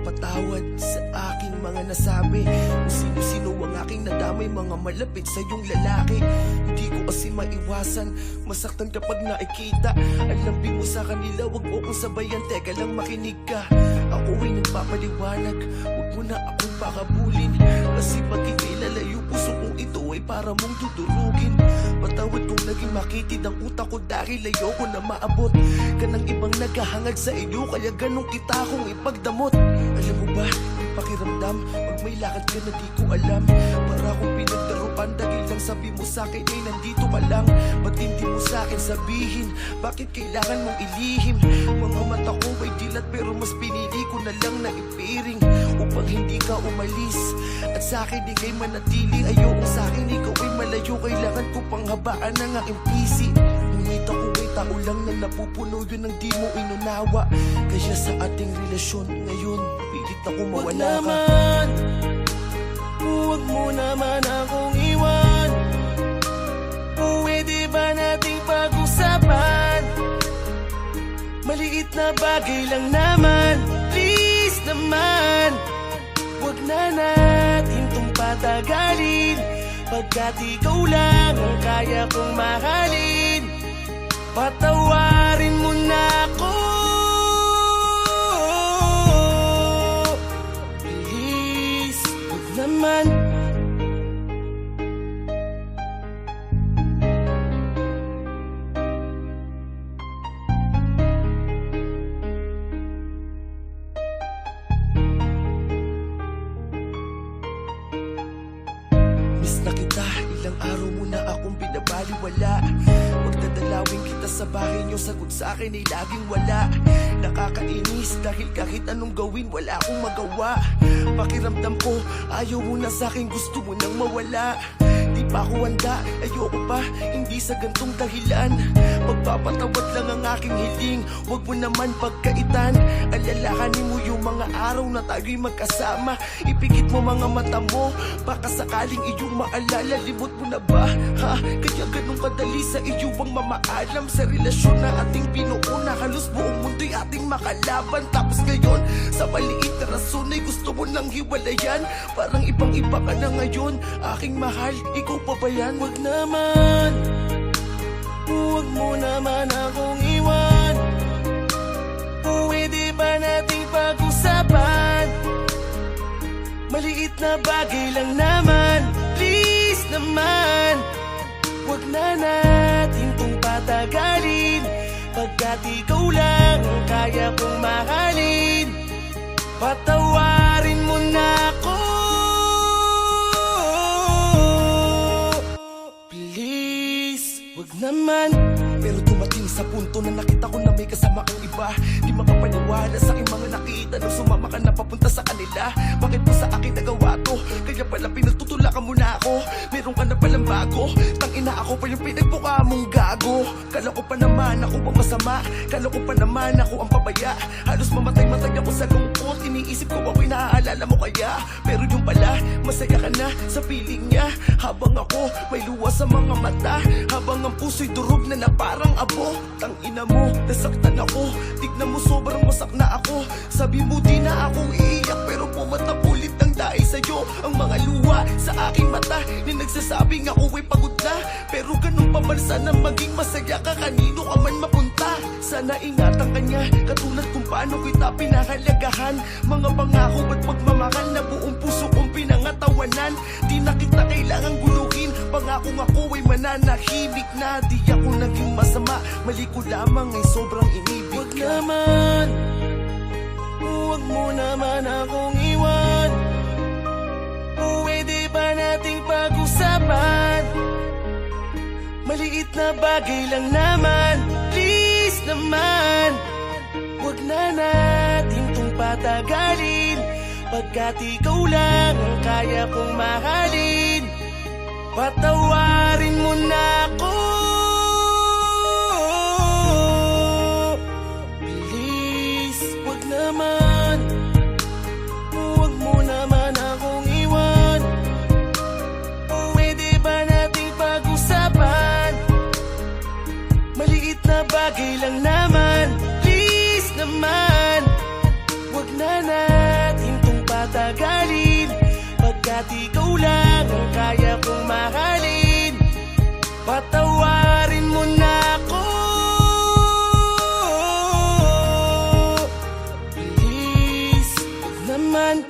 patawad sa aking mga nasabi. Kung sino-sino ang aking nadamay, mga malapit sa iyong lalaki. Hindi ko kasi maiwasan masaktan kapag nakikita. Ang lambing mo sa kanila, wag mo kong sabayan. Teka lang, makinig ka. Ako ay nagpapaliwanag, wag mo na akong pakabulin. Kasi pagkikilalayo, puso kong ito ay para mong dudurugin. Patawad kung naging makitid ang utak ko dahil ayoko na maabot ka ng ibang naghahangad sa iyo. Kaya ganun kita kong ipagdamot. Alam mo ba, yung pakiramdam pag may lakad ka na di ko alam. Para akong pinagdarupan dahil lang sabi mo sa'kin ay nandito ka lang. Ba't hindi mo sa'kin sabihin? Bakit kailangan mong ilihim? Mga mata ko ay dilat pero mas pinili ko na lang na ipiring upang hindi ka umalis at sa'kin ikay manatili. Ayoko sa'kin ikaw ay malayo, kailangan ko pang habaan ng aking pisi. Ngunit ako ay tao lang na napupuno, yun ang di mo inunawa. Kaya sa ating relasyon ngayon, pilit ako mawala ka. Huwag mo naman akong iwan. Pwede ba nating pag-usapan? Maliit na bagay lang naman, please naman. Huwag na natin tong patagalin, pagkat ikaw lang ang kaya kong mahalin. Patawarin mo na ako, please, huwag naman. Miss na kita, ilang araw mo na akong binabaliwala. Magdadalawin kita sa bahay niyo, sagot sa akin ay laging wala. Nakakainis dahil kahit anong gawin wala akong magawa. Pakiramdam ko, ayaw mo na sa akin, gusto mo nang mawala. Di pa ako handa, ayoko pa, hindi sa gantong dahilan. Pagpapatawad lang ang aking hiling, wag mo naman pagkaitan. Alalahanin mo yung mga araw na tayo'y magkasama. Ipikit mo mga mata mo, baka sakaling iyong maalala. Limot mo na ba, ha? Kaya ganun kadali sa iyo ang mamaalam sa relasyon na ating binuo na halos buong mundo'y ating makalaban. Tapos ngayon, sa maliit na rason ay gusto mo nang hiwalayan. Parang ibang-iba ka na ngayon, aking mahal, ikaw pa ba yan? Huwag naman, huwag mo naman akong iwan. Pwede ba nating pag-usapan? Maliit na bagay lang naman, please naman. Huwag na natin tong patagalin, pagkat ikaw lang ang kaya kong mahalin. Patawarin mo na ako, please, huwag naman. Pero dumating sa punto na nakita ko na may kasama kang iba. Di makapaniwala sa aking mga nakita nung sumama ka na papunta sa kanila. Bakit mo sa akin nagawa to? Kaya pala pinagtutulakan mo na ako. Meron ka na palang bago, tangina ako pa yung pinagbuka mong gago. Kala ko pa naman ako ang masama, kala ko pa naman ako ang pabaya. Halos mamatay-matay ako sa lungkot, iniisip ko ako'y naaalala mo kaya. Pero yung pala, masaya ka na sa piling niya. Habang ako may luha sa mga mata, habang ang puso'y durog na na parang abo. Tangina mo, nasaktan ako, tignan mo sobrang wasak na ako. Sabi mo di na ako iiyak, pero pumatapulit ng dahil sa'yo ang mga luha sa aking mata na nagsasabing ako ay pagod na. Pero ganun pa man, sana maging masaya ka kanino ka man mapunta. Sana ingatan ka niya, katulad kung paano kita pinahalagahan. Mga pangako at pagmamahal na buong puso kong pinangatawanan. Di na kita kailangang guluhin, pangako ako ay mananahimik na. Di ako naging masama, mali ko lamang ay sobrang inibig Huwag ka. naman, huwag mo naman akong iwan. Pwede ba nating pag-usapan? Maliit na bagay lang naman, please naman. Huwag na natin tong patagalin, pagkat ikaw lang ang kaya kong mahalin. Patawarin mo na ako, please, huwag naman. Huwag mo naman akong iwan. Pwede ba nating pag-usapan? Maliit na bagay lang naman, please naman. Huwag na Pagkat ikaw lang ang kaya kong mahalin, patawarin mo na ako. Please, wag naman